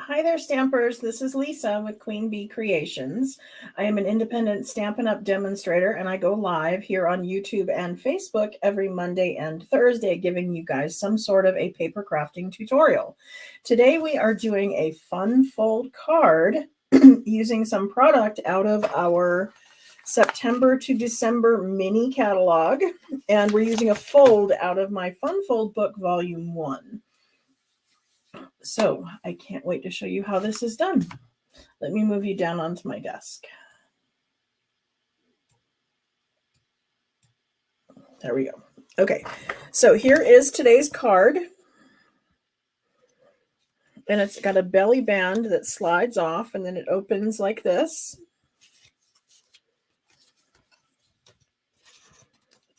Hi there, Stampers. This is Lisa with Queen Bee Creations. I am an independent Stampin' Up! Demonstrator, and I go live here on YouTube and Facebook every Monday and Thursday, giving you guys some sort of a paper crafting tutorial. Today we are doing a fun fold card using some product out of our September to December mini catalog, and we're using a fold out of my Fun Fold book, Volume 1. So I can't wait to show you how this is done. Let me move you down onto my desk. There we go. Okay, so here is today's card. And it's got a belly band that slides off and then it opens like this.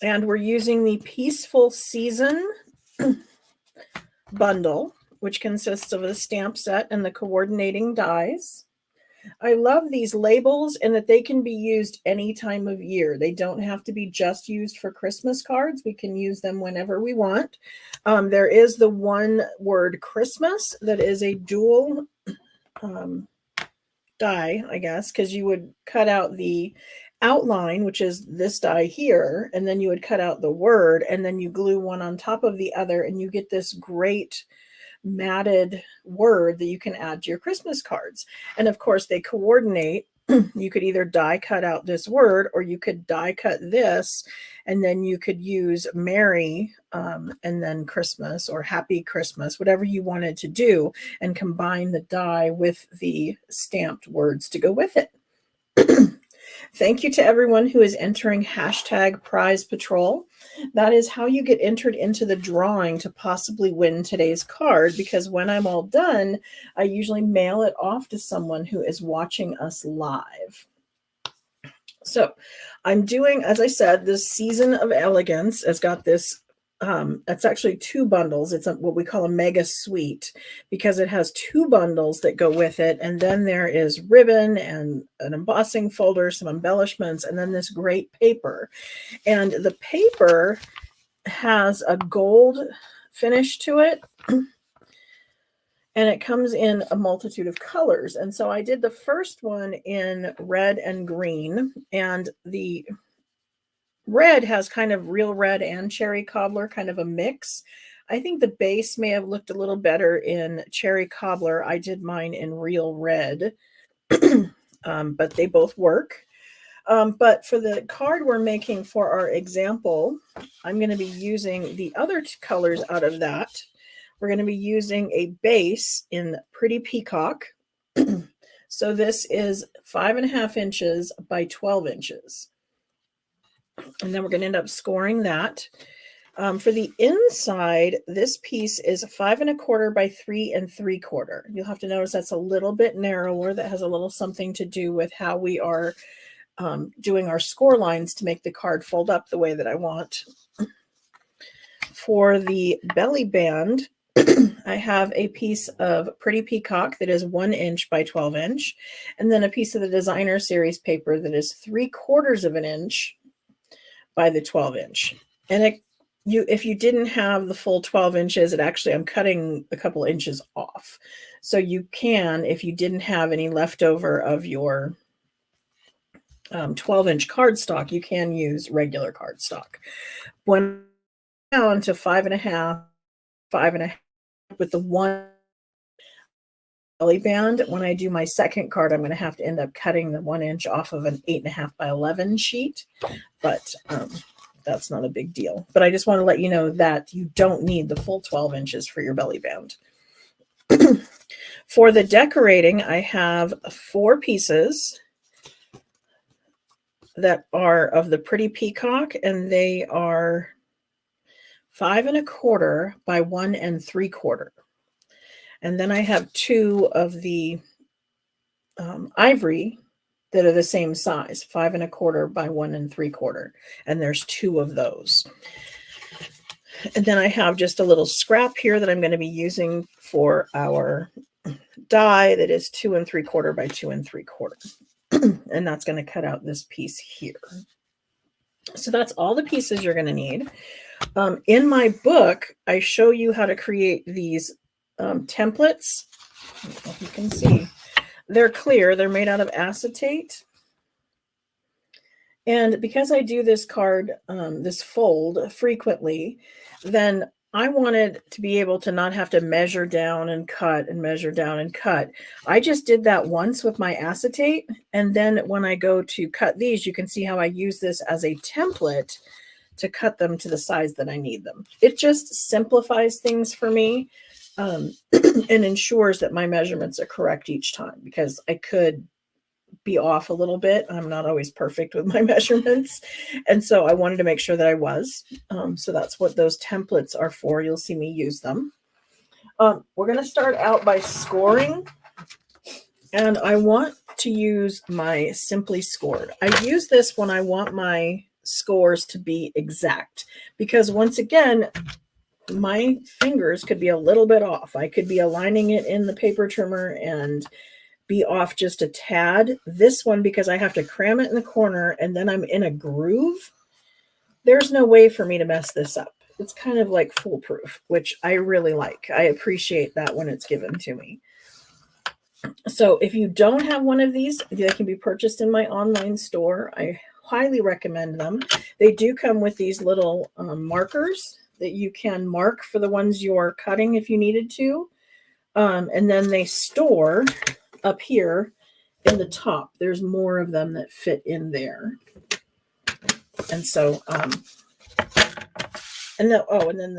And we're using the Peaceful Season bundle, which consists of a stamp set and the coordinating dies. I love these labels and that they can be used any time of year. They don't have to be just used for Christmas cards. We can use them whenever we want. There is the one word Christmas that is a dual die, I guess, because you would cut out the outline, which is this die here, and then you would cut out the word, and then you glue one on top of the other, and you get this great matted word that you can add to your Christmas cards. And of course they coordinate. You could either die cut out this word, or you could die cut this, and then you could use Merry and then Christmas or Happy Christmas, whatever you wanted to do, and combine the die with the stamped words to go with it. Thank you to everyone who is entering hashtag Prize Patrol. That is how you get entered into the drawing to possibly win today's card, because when I'm all done, I usually mail it off to someone who is watching us live. So I'm doing, as I said, this Season of Elegance has got this. It's actually two bundles. It's what we call a mega suite because it has two bundles that go with it. And then there is ribbon and an embossing folder, some embellishments, and then this great paper. And the paper has a gold finish to it. And it comes in a multitude of colors. And so I did the first one in red and green, and the red has kind of real red and cherry cobbler, kind of a mix. I think the base may have looked a little better in cherry cobbler. I did mine in real red, but they both work. But for the card we're making for our example, I'm going to be using the other two colors out of that. We're going to be using a base in Pretty Peacock. So this is 5.5 inches by 12 inches. And then we're going to end up scoring that. For the inside, this piece is 5 1/4 by 3 3/4. You'll have to notice that's a little bit narrower. That has a little something to do with how we are doing our score lines to make the card fold up the way that I want. For the belly band, I have a piece of Pretty Peacock that is 1 inch by 12 inch, and then a piece of the Designer Series paper that is 3/4 of an inch by the 12 inch. And if you didn't have the full 12 inches, I'm cutting a couple inches off. So you can, if you didn't have any leftover of your 12-inch cardstock, you can use regular cardstock. When down to 5.5, 5.5 with the one belly band, when I do my second card, I'm going to have to end up cutting the 1 inch off of an 8.5 by 11 sheet, but that's not a big deal. But I just want to let you know that you don't need the full 12 inches for your belly band. For the decorating, I have 4 pieces that are of the Pretty Peacock, and they are 5 1/4 by 1 3/4. And then I have 2 of the ivory that are the same size, 5 1/4 by 1 3/4. And there's 2 of those. And then I have just a little scrap here that I'm going to be using for our die that is 2 3/4 by 2 3/4. And that's going to cut out this piece here. So that's all the pieces you're going to need. In my book, I show you how to create these templates I don't know if you can see. They're clear. They're made out of acetate. And because I do this card, this fold frequently, then I wanted to be able to not have to measure down and cut and measure down and cut. I just did that once with my acetate. And then when I go to cut these, you can see how I use this as a template to cut them to the size that I need them. It just simplifies things for me, and ensures that my measurements are correct each time, because I could be off a little bit. I'm not always perfect with my measurements. And so I wanted to make sure that I was. So that's what those templates are for. You'll see me use them. We're going to start out by scoring. And I want to use my Simply Scored. I use this when I want my scores to be exact, because once again, my fingers could be a little bit off. I could be aligning it in the paper trimmer and be off just a tad. This one, because I have to cram it in the corner and then I'm in a groove, there's no way for me to mess this up. It's kind of like foolproof, which I really like. I appreciate that when it's given to me. So if you don't have one of these, they can be purchased in my online store. I highly recommend them. They do come with these little markers that you can mark for the ones you're cutting if you needed to. And then they store up here in the top. There's more of them that fit in there. And so, and then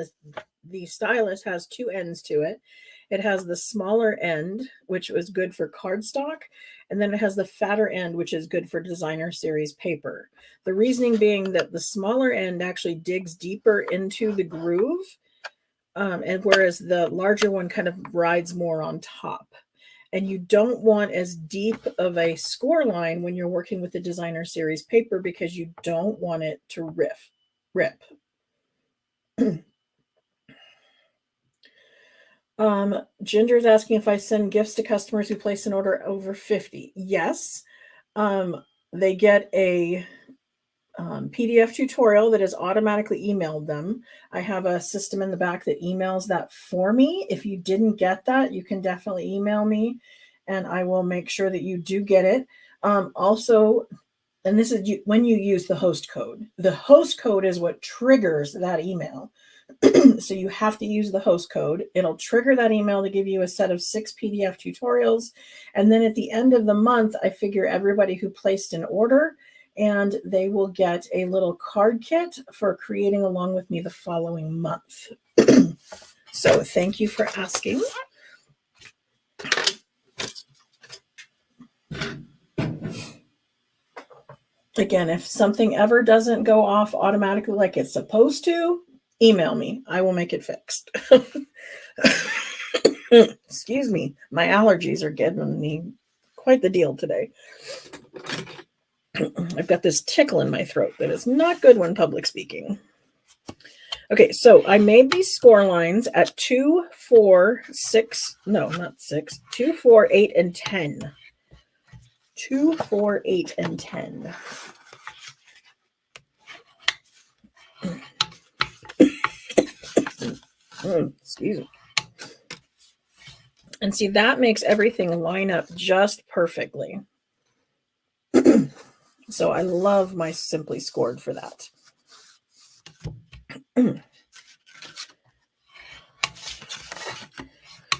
the stylus has two ends to it. It has the smaller end, which was good for cardstock, and then it has the fatter end, which is good for designer series paper. The reasoning being that the smaller end actually digs deeper into the groove, and whereas the larger one kind of rides more on top. And you don't want as deep of a score line when you're working with the designer series paper, because you don't want it to rip. Ginger's asking if I send gifts to customers who place an order over 50. Yes. They get a PDF tutorial that is automatically emailed them. I have a system in the back that emails that for me. If you didn't get that, you can definitely email me and I will make sure that you do get it. Also, and this is when you use the host code. The host code is what triggers that email. So you have to use the host code. It'll trigger that email to give you a set of 6 PDF tutorials. And then at the end of the month, I figure everybody who placed an order, and they will get a little card kit for creating along with me the following month. So thank you for asking. Again, if something ever doesn't go off automatically like it's supposed to, email me. I will make it fixed. Excuse me. My allergies are getting me quite the deal today. I've got this tickle in my throat that is not good when public speaking. Okay, so I made these score lines at 2, 4, 6, no, not 6, 2, 4, 8, and 10. 2, 4, 8, and 10. Excuse me. And see, that makes everything line up just perfectly. So I love my Simply Scored for that.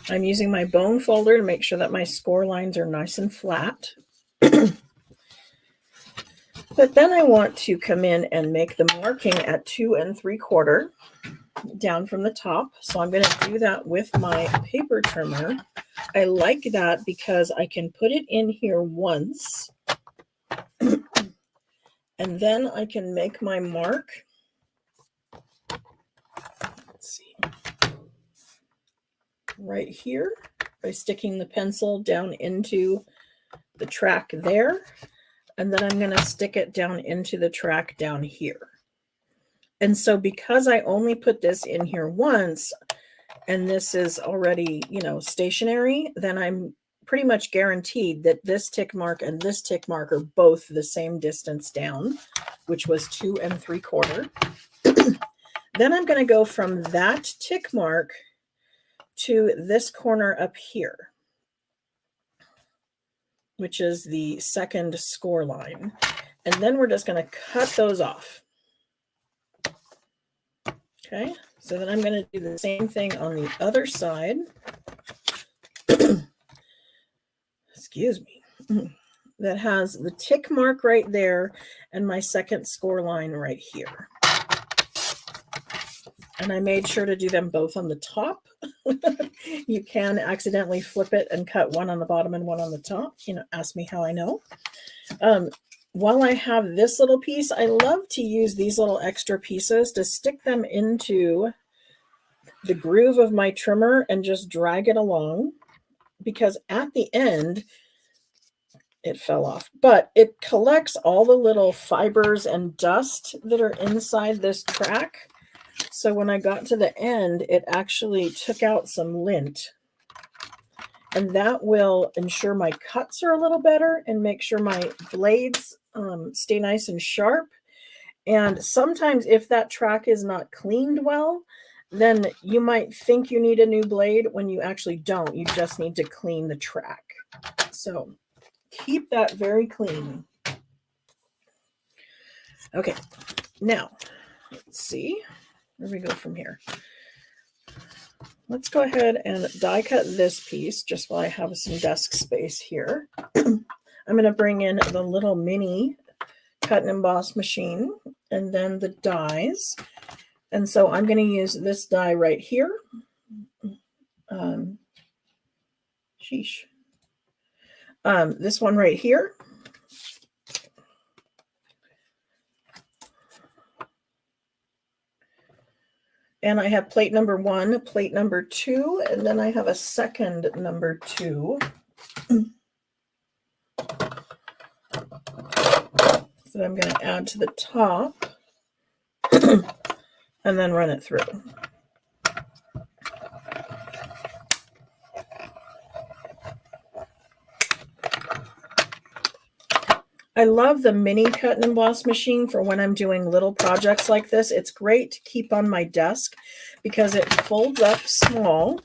I'm using my bone folder to make sure that my score lines are nice and flat. But then I want to come in and make the marking at 2 3/4 down from the top. So I'm going to do that with my paper trimmer. I like that because I can put it in here once, and then I can make my mark. Let's see. Right here by sticking the pencil down into the track there. And then I'm going to stick it down into the track down here. And so because I only put this in here once, and this is already, stationary, then I'm pretty much guaranteed that this tick mark and this tick mark are both the same distance down, which was 2 3/4. Then I'm going to go from that tick mark to this corner up here. which is the second score line. And then we're just going to cut those off. Okay, so then I'm going to do the same thing on the other side. Excuse me. That has the tick mark right there and my second score line right here. And I made sure to do them both on the top. You can accidentally flip it and cut one on the bottom and one on the top. You know, ask me how I know. While I have this little piece, I love to use these little extra pieces to stick them into the groove of my trimmer and just drag it along, because at the end, it fell off, but it collects all the little fibers and dust that are inside this track. So when I got to the end, it actually took out some lint, and that will ensure my cuts are a little better and make sure my blades stay nice and sharp. And sometimes if that track is not cleaned well, then you might think you need a new blade when you actually don't. You just need to clean the track. So keep that very clean. Okay, now let's see where we go from here. Let's go ahead and die cut this piece just while I have some desk space here. I'm going to bring in the little mini cut and emboss machine and then the dies. And so I'm going to use this die right here. This one right here. And I have plate number 1, plate number 2, and then I have a second number 2. That I'm going to add to the top and then run it through. I love the mini cut and emboss machine for when I'm doing little projects like this. It's great to keep on my desk because it folds up small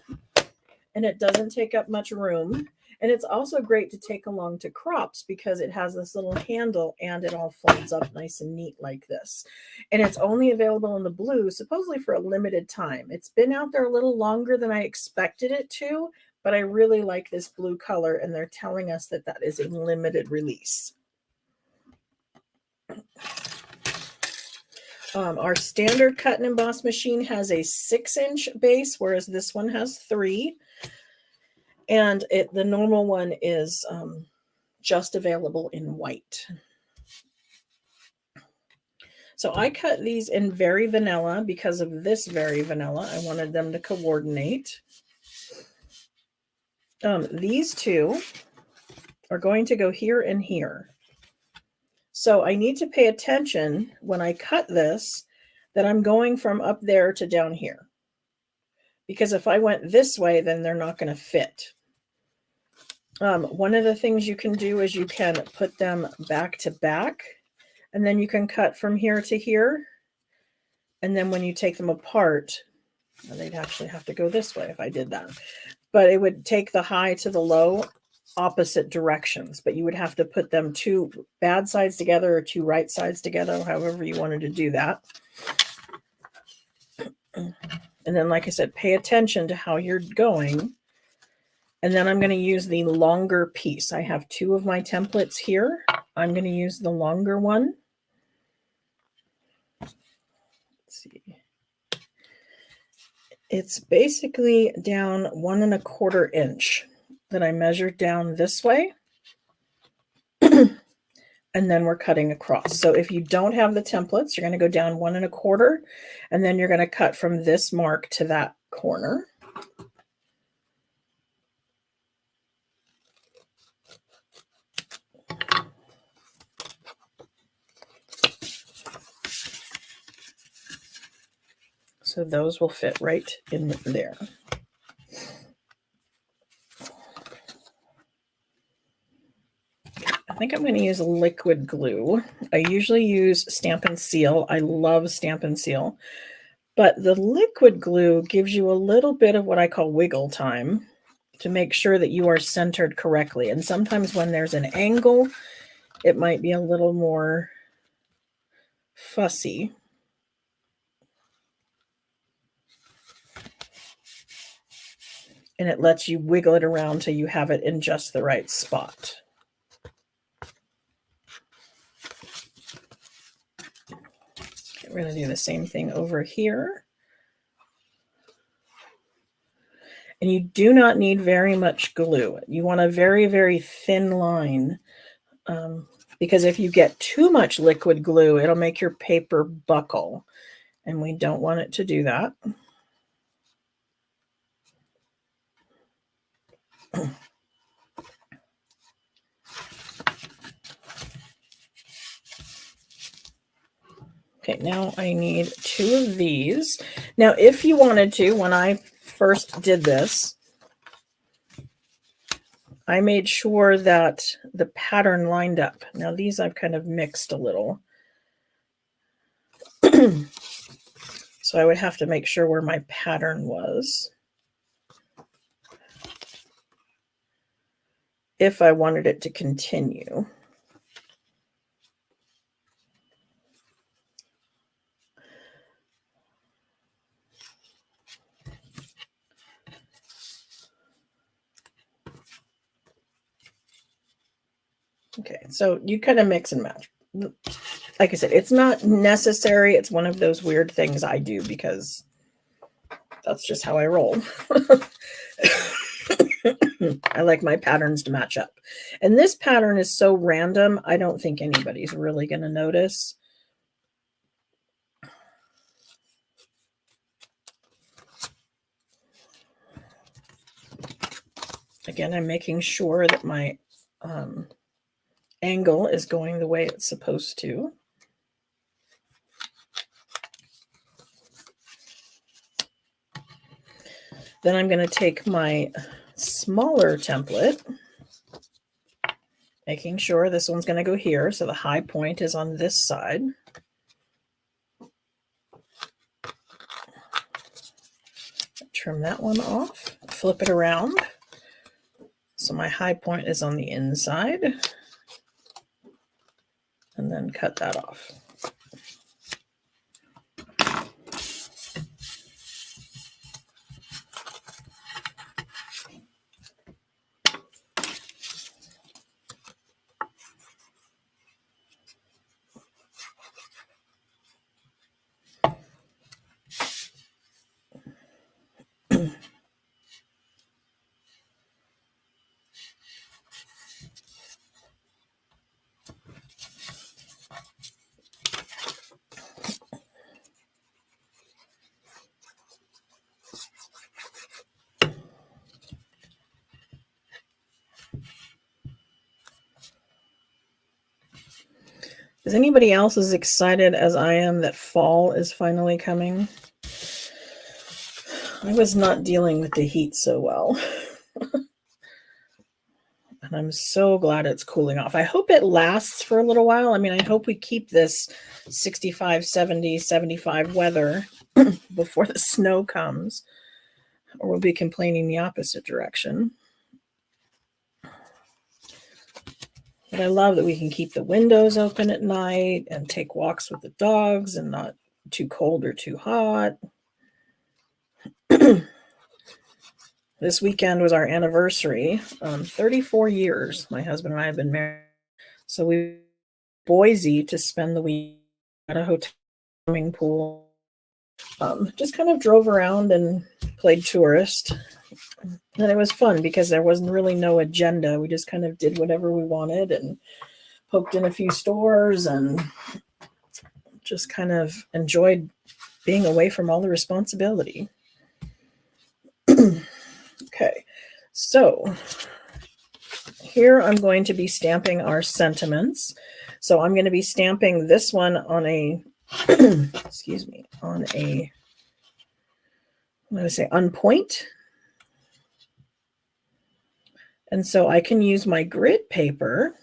and it doesn't take up much room. And it's also great to take along to crops because it has this little handle and it all folds up nice and neat like this. And it's only available in the blue, supposedly for a limited time. It's been out there a little longer than I expected it to, but I really like this blue color and they're telling us that that is a limited release. Our standard cut and emboss machine has a 6-inch base, whereas this one has 3. And the normal one is just available in white. So I cut these in very vanilla because of this very vanilla. I wanted them to coordinate. These two are going to go here and here. So I need to pay attention when I cut this that I'm going from up there to down here. Because if I went this way, then they're not going to fit. One of the things you can do is you can put them back to back, and then you can cut from here to here. And then when you take them apart, well, they'd actually have to go this way if I did that. But it would take the high to the low opposite directions, but you would have to put them 2 bad sides together or 2 right sides together, however you wanted to do that. And then, like I said, pay attention to how you're going. And then I'm going to use the longer piece. I have 2 of my templates here. I'm going to use the longer one. Let's see. It's basically down 1 1/4 inch that I measured down this way. And then we're cutting across. So if you don't have the templates, you're going to go down 1 1/4, and then you're going to cut from this mark to that corner. So those will fit right in there. I think I'm going to use liquid glue. I usually use Stampin' Seal. I love Stampin' Seal. But the liquid glue gives you a little bit of what I call wiggle time. to make sure that you are centered correctly. And sometimes when there's an angle, it might be a little more fussy. And it lets you wiggle it around till you have it in just the right spot. Okay, we're going to do the same thing over here. And you do not need very much glue. You want a very, very thin line, because if you get too much liquid glue, it'll make your paper buckle. And we don't want it to do that. Okay, now I need 2 of these. Now, if you wanted to, when I first did this, I made sure that the pattern lined up. Now, these I've kind of mixed a little. So I would have to make sure where my pattern was if I wanted it to continue. Okay, so you kind of mix and match. Like I said, it's not necessary. It's one of those weird things I do because that's just how I roll. I like my patterns to match up. And this pattern is so random, I don't think anybody's really going to notice. Again, I'm making sure that my angle is going the way it's supposed to. Then I'm going to take my smaller template, making sure this one's going to go here. So the high point is on this side. Trim that one off, flip it around. So my high point is on the inside. And then cut that off. Is anybody else as excited as I am that fall is finally coming? I was not dealing with the heat so well. And I'm so glad it's cooling off. I hope it lasts for a little while. I mean, I hope we keep this 65, 70, 75 weather before the snow comes, or we'll be complaining the opposite direction. But I love that we can keep the windows open at night and take walks with the dogs and not too cold or too hot. This weekend was our anniversary. 34 years my husband and I have been married. So we went to Boise to spend the week at a hotel swimming pool. Just kind of drove around and played tourist. And it was fun because there wasn't really no agenda. We just kind of did whatever we wanted and poked in a few stores and just kind of enjoyed being away from all the responsibility. Okay, so here I'm going to be stamping our sentiments. So I'm going to be stamping this one on a, excuse me, on a, I'm going to say unpoint. And so I can use my grid paper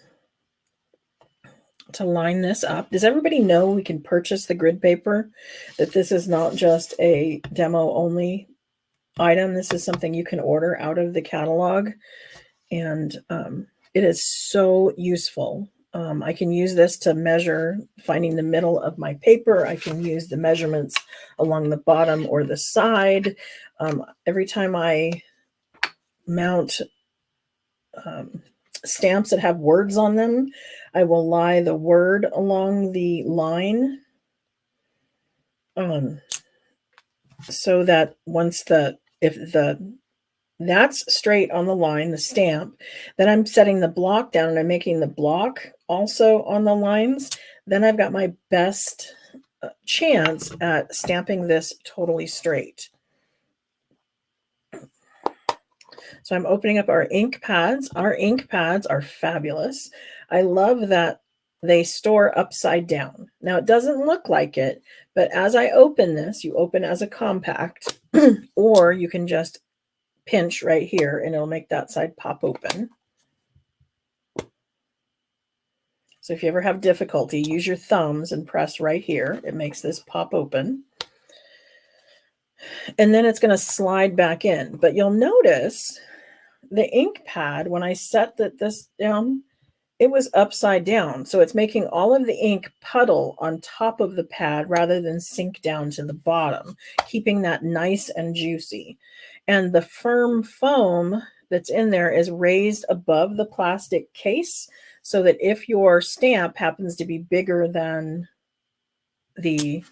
to line this up. Does everybody know we can purchase the grid paper? That this is not just a demo only item. This is something you can order out of the catalog, and it is so useful. I can use this to measure, finding the middle of my paper. I can use the measurements along the bottom or the side. Every time I mount stamps that have words on them, I will lie the word along the line, so that if that's straight on the line, the stamp, then I'm setting the block down and I'm making the block also on the lines, then I've got my best chance at stamping this totally straight. So I'm opening up our ink pads. Our ink pads are fabulous. I love that they store upside down. Now it doesn't look like it, but as I open this, you open as a compact, or you can just pinch right here and it'll make that side pop open. So if you ever have difficulty, use your thumbs and press right here. It makes this pop open. And then it's going to slide back in. But you'll notice the ink pad, when I set this down, it was upside down. So it's making all of the ink puddle on top of the pad rather than sink down to the bottom, keeping that nice and juicy. And the firm foam that's in there is raised above the plastic case, so that if your stamp happens to be bigger than the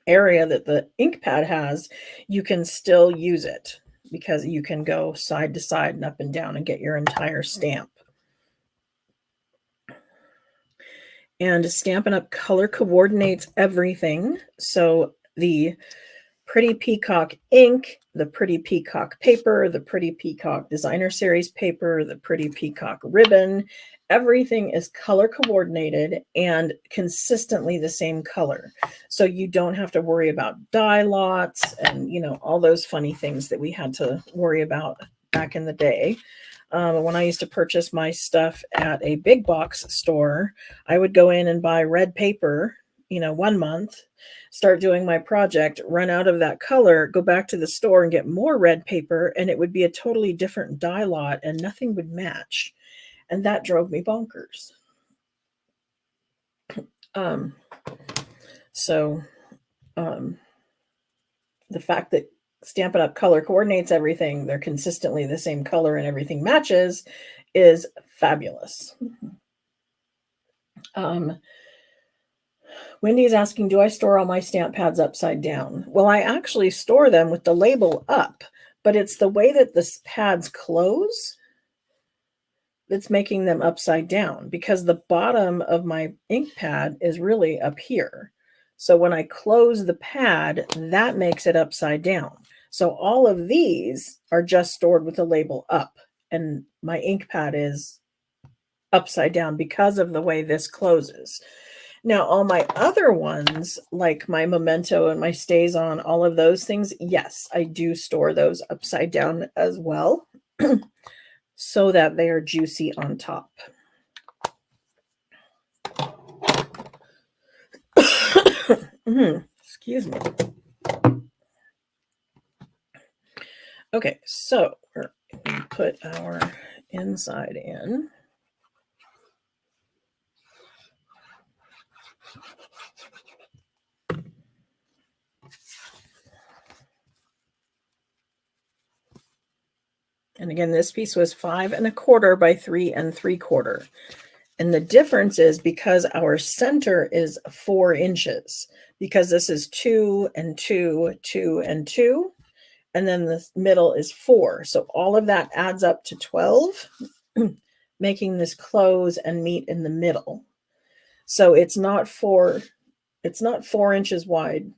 area that the ink pad has, you can still use it, because you can go side to side and up and down and get your entire stamp. And Stampin' Up! Color coordinates everything. So the Pretty Peacock ink, the Pretty Peacock paper, the Pretty Peacock Designer Series paper, the Pretty Peacock ribbon, everything is color coordinated and consistently the same color. So you don't have to worry about dye lots and, all those funny things that we had to worry about back in the day. When I used to purchase my stuff at a big box store, I would go in and buy red paper, 1 month, start doing my project, run out of that color, go back to the store and get more red paper, and it would be a totally different dye lot and nothing would match. And that drove me bonkers. The fact that Stampin' Up! Color coordinates everything, they're consistently the same color and everything matches, is fabulous. Wendy's asking, do I store all my stamp pads upside down? Well, I actually store them with the label up, but it's the way that the pads close that's making them upside down, because the bottom of my ink pad is really up here. So when I close the pad, that makes it upside down. So all of these are just stored with the label up, and my ink pad is upside down because of the way this closes. Now, all my other ones, like my Memento and my Stays On, all of those things, yes, I do store those upside down as well, so that they are juicy on top. Excuse me. Okay, so we're going to put our inside in. And again, this piece was 5 1/4 by 3 3/4. And the difference is because our center is 4 inches, because this is 2 and 2, 2 and 2, and then the middle is 4. So all of that adds up to 12, making this close and meet in the middle. So it's not 4 inches wide,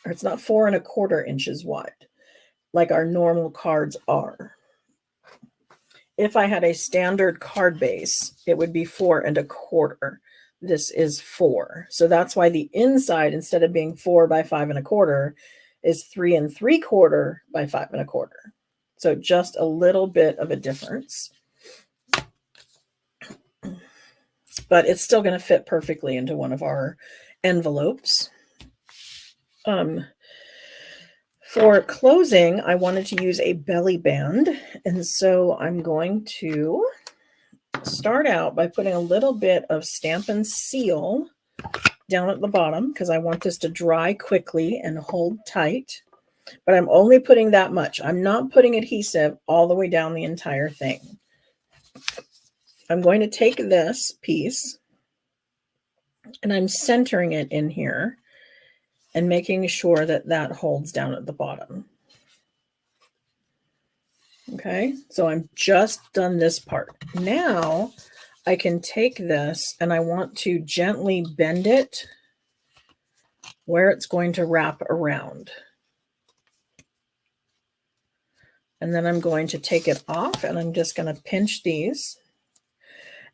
or it's not 4 1/4 inches wide like our normal cards are. If I had a standard card base, it would be 4 1/4. This is 4. So that's why the inside, instead of being 4 by 5 1/4, is 3 3/4 by 5 1/4. So just a little bit of a difference. But it's still going to fit perfectly into one of our envelopes. For closing, I wanted to use a belly band, and so I'm going to start out by putting a little bit of Stampin' Seal down at the bottom because I want this to dry quickly and hold tight, but I'm only putting that much. I'm not putting adhesive all the way down the entire thing. I'm going to take this piece and I'm centering it in here and making sure that that holds down at the bottom. Okay, so I'm just done this part. Now I can take this and I want to gently bend it where it's going to wrap around. And then I'm going to take it off and I'm just going to pinch these.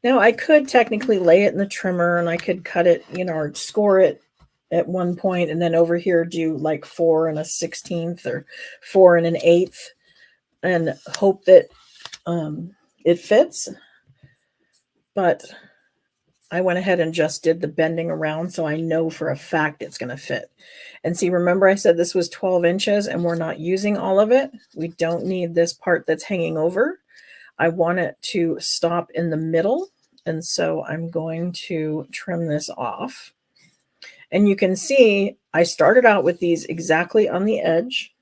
Now I could technically lay it in the trimmer and I could cut it, you know, or score it at one point and then over here do like 4 1/16 or 4 1/8 and hope that it fits. But I went ahead and just did the bending around so I know for a fact it's going to fit. And see, remember I said this was 12 inches and we're not using all of it. We don't need this part that's hanging over. I want it to stop in the middle. And so I'm going to trim this off. And you can see I started out with these exactly on the edge.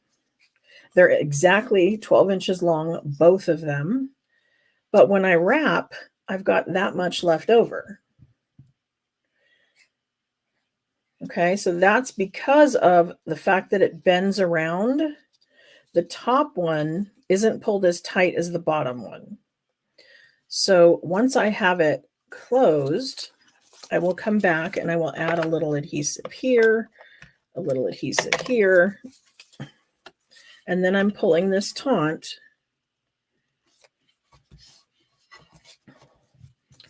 They're exactly 12 inches long, both of them. But when I wrap, I've got that much left over. Okay, so that's because of the fact that it bends around. The top one isn't pulled as tight as the bottom one. So once I have it closed, I will come back and I will add a little adhesive here, a little adhesive here, and then I'm pulling this taunt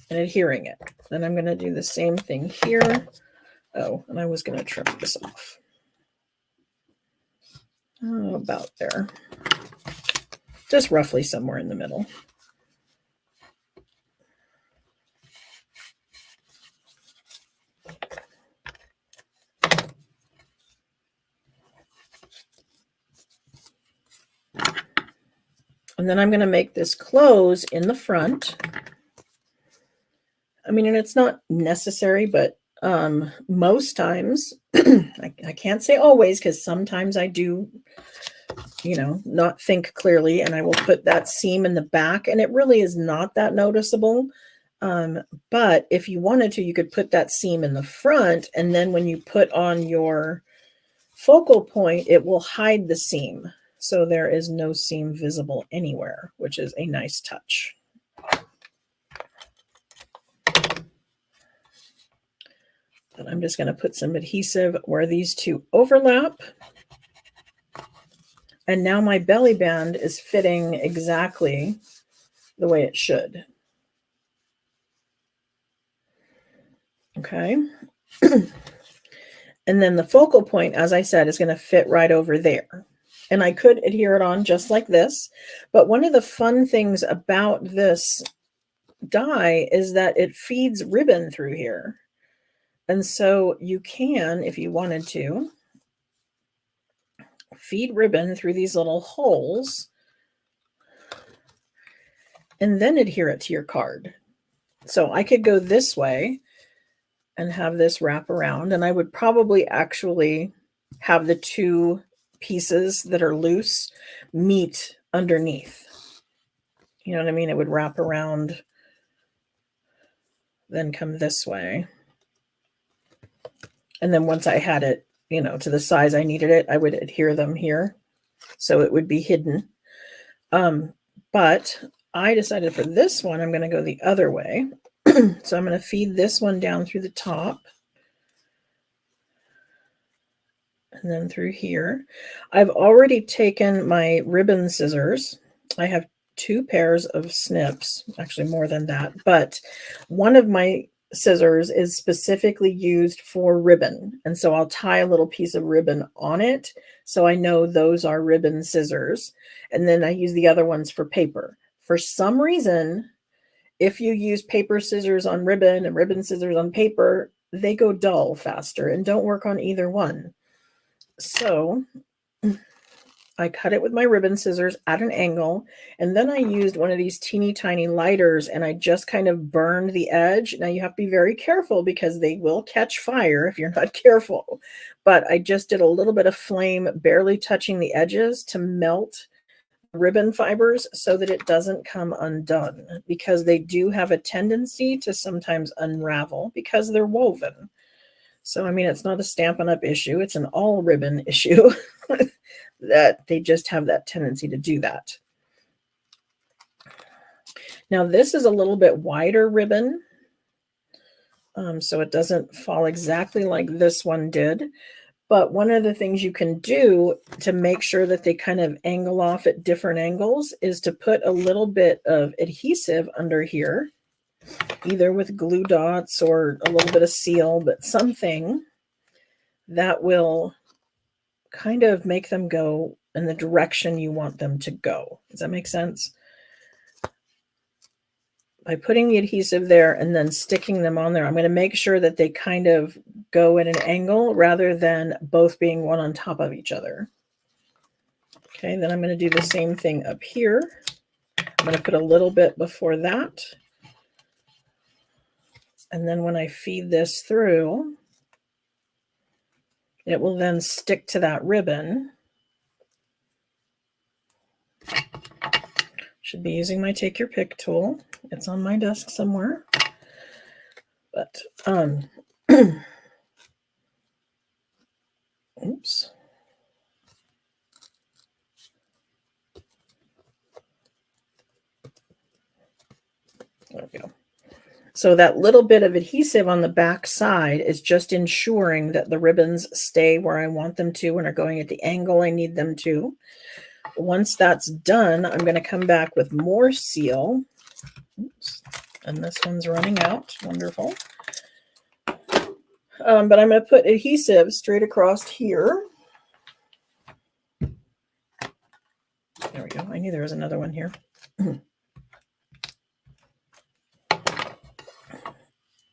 and adhering it. Then I'm going to do the same thing here. Oh, and I was going to trim this off. Oh, about there. Just roughly somewhere in the middle. And then I'm going to make this close in the front. I mean, and it's not necessary, but most times, I can't say always, because sometimes I do, you know, not think clearly, and I will put that seam in the back, and it really is not that noticeable. But if you wanted to, you could put that seam in the front, and then when you put on your focal point, it will hide the seam. So there is no seam visible anywhere, which is a nice touch. And I'm just going to put some adhesive where these two overlap. And now my belly band is fitting exactly the way it should. Okay. And then the focal point, as I said, is going to fit right over there. And I could adhere it on just like this. But one of the fun things about this die is that it feeds ribbon through here. And so you can, if you wanted to, feed ribbon through these little holes and then adhere it to your card. So I could go this way and have this wrap around, and I would probably actually have the two pieces that are loose meet underneath. You know what I mean? It would wrap around, then come this way. And then once I had it, you know, to the size I needed it, I would adhere them here. So it would be hidden. But I decided for this one, I'm going to go the other way. So I'm going to feed this one down through the top. And then through here. I've already taken my ribbon scissors. I have 2 pairs of snips, actually more than that, but one of my scissors is specifically used for ribbon. And so I'll tie a little piece of ribbon on it. So I know those are ribbon scissors. And then I use the other ones for paper. For some reason, if you use paper scissors on ribbon and ribbon scissors on paper, they go dull faster and don't work on either one. So I cut it with my ribbon scissors at an angle, and then I used one of these teeny tiny lighters and I just kind of burned the edge. Now you have to be very careful because they will catch fire if you're not careful. But I just did a little bit of flame, barely touching the edges to melt ribbon fibers so that it doesn't come undone, because they do have a tendency to sometimes unravel because they're woven. So, I mean, it's not a Stampin' Up issue, it's an all ribbon issue that they just have that tendency to do that. Now, this is a little bit wider ribbon, so it doesn't fall exactly like this one did. But one of the things you can do to make sure that they kind of angle off at different angles is to put a little bit of adhesive under here, either with glue dots or a little bit of seal, but something that will kind of make them go in the direction you want them to go. Does that make sense? By putting the adhesive there and then sticking them on there, I'm going to make sure that they kind of go at an angle rather than both being one on top of each other. Okay, then I'm going to do the same thing up here. I'm going to put a little bit before that. And then when I feed this through, it will then stick to that ribbon. Should be using my Take Your Pick tool. It's on my desk somewhere. But, oops. There we go. So that little bit of adhesive on the back side is just ensuring that the ribbons stay where I want them to and are going at the angle I need them to. Once that's done, I'm going to come back with more seal. Oops. And this one's running out. Wonderful. But I'm going to put adhesive straight across here. There we go. I knew there was another one here.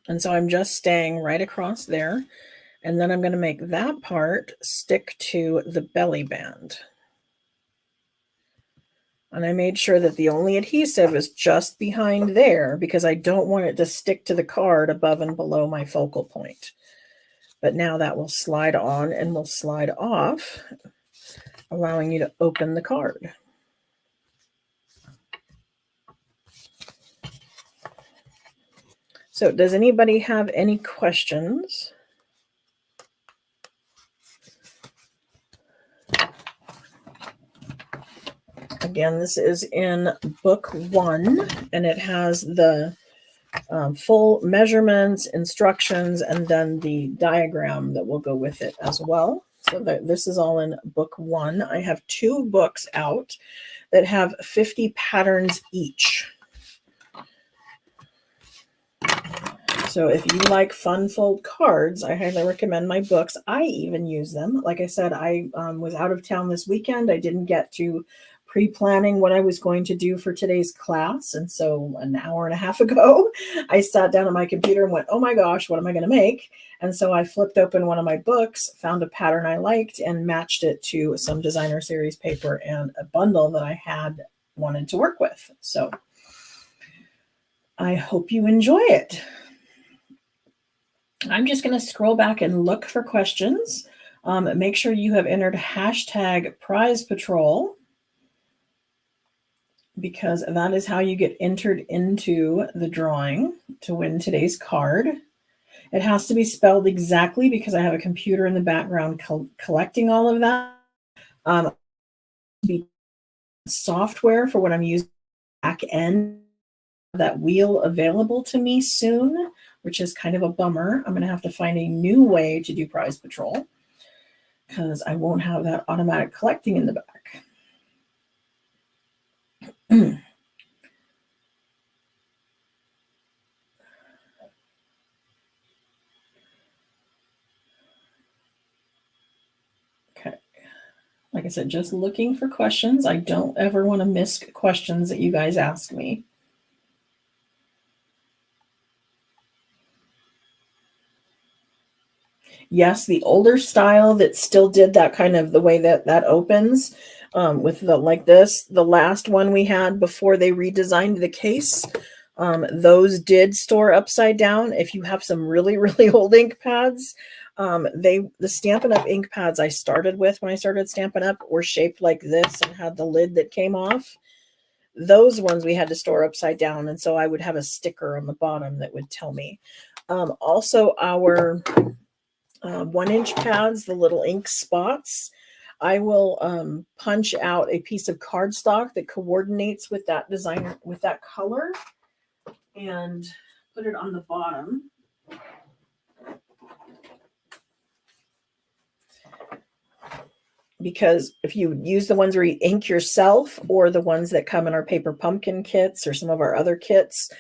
And so I'm just staying right across there. And then I'm going to make that part stick to the belly band. And I made sure that the only adhesive is just behind there because I don't want it to stick to the card above and below my focal point. But now that will slide on and will slide off, allowing you to open the card. So does anybody have any questions? Again, this is in book 1, and it has the full measurements, instructions, and then the diagram that will go with it as well. So this is all in book 1. I have 2 books out that have 50 patterns each. So if you like fun fold cards, I highly recommend my books. I even use them. Like I said, I was out of town this weekend. I didn't get to pre-planning what I was going to do for today's class. And so an hour and a half ago, I sat down at my computer and went, oh my gosh, what am I going to make? And so I flipped open one of my books, found a pattern I liked, and matched it to some designer series paper and a bundle that I had wanted to work with. So I hope you enjoy it. I'm just going to scroll back and look for questions. Make sure you have entered hashtag prize patrol, because that is how you get entered into the drawing to win today's card. It has to be spelled exactly because I have a computer in the background collecting all of that. Be software for what I'm using back end, that wheel available to me soon, which is kind of a bummer. I'm going to have to find a new way to do prize patrol because I won't have that automatic collecting in the back. Okay. Like I said, just looking for questions. I don't ever want to miss questions that you guys ask me. Yes, the older style that still did that kind of the way that opens with the like this. The last one we had before they redesigned the case, those did store upside down. If you have some really, really old ink pads, the Stampin' Up! Ink pads I started with when I started Stampin' Up! Were shaped like this and had the lid that came off. Those ones we had to store upside down, and so I would have a sticker on the bottom that would tell me. Also, our 1-inch pads, the little ink spots, I will punch out a piece of cardstock that coordinates with that design, with that color, and put it on the bottom. Because if you use the ones where you ink yourself, or the ones that come in our paper pumpkin kits or some of our other kits,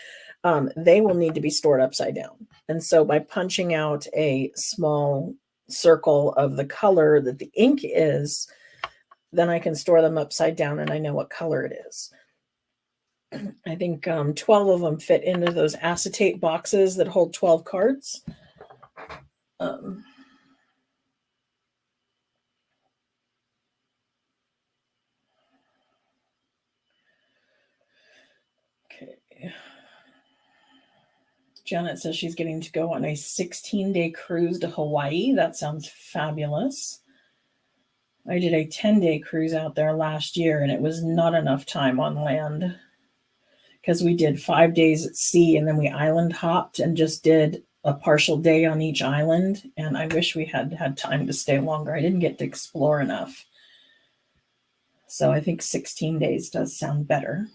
they will need to be stored upside down. And so by punching out a small circle of the color that the ink is, then I can store them upside down and I know what color it is. I think 12 of them fit into those acetate boxes that hold 12 cards. Okay. Janet says she's getting to go on a 16-day cruise to Hawaii. That sounds fabulous. I did a 10-day cruise out there last year, and it was not enough time on land because we did 5 days at sea, and then we island hopped and just did a partial day on each island. And I wish we had had time to stay longer. I didn't get to explore enough. So I think 16 days does sound better.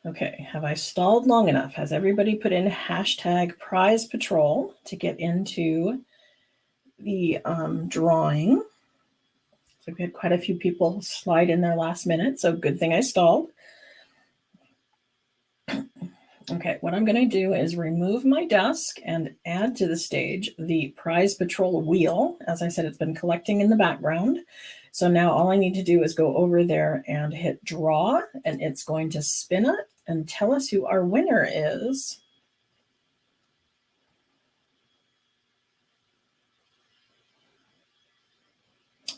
Okay, have I stalled long enough? Has everybody put in hashtag prize patrol to get into the drawing? So we had quite a few people slide in there last minute, so good thing I stalled. Okay, what I'm going to do is remove my desk and add to the stage the prize patrol wheel. As I said, it's been collecting in the background. So now all I need to do is go over there and hit draw, and it's going to spin it and tell us who our winner is.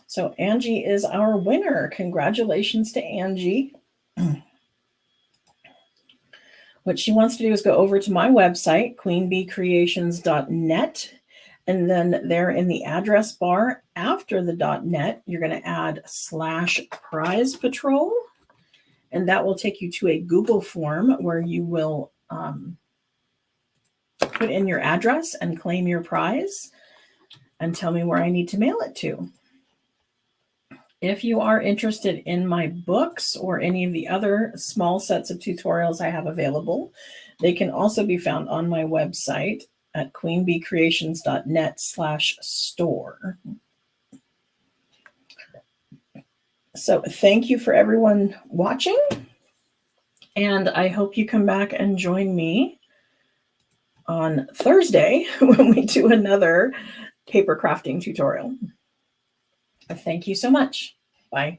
So Angie is our winner. Congratulations to Angie. What she wants to do is go over to my website, queenbeecreations.net, and then there in the address bar after the .net, you're going to add /prize patrol, and that will take you to a Google form where you will put in your address and claim your prize and tell me where I need to mail it to. If you are interested in my books or any of the other small sets of tutorials I have available, they can also be found on my website at queenbeecreations.net/store. So thank you for everyone watching, and I hope you come back and join me on Thursday when we do another paper crafting tutorial. Thank you so much. Bye.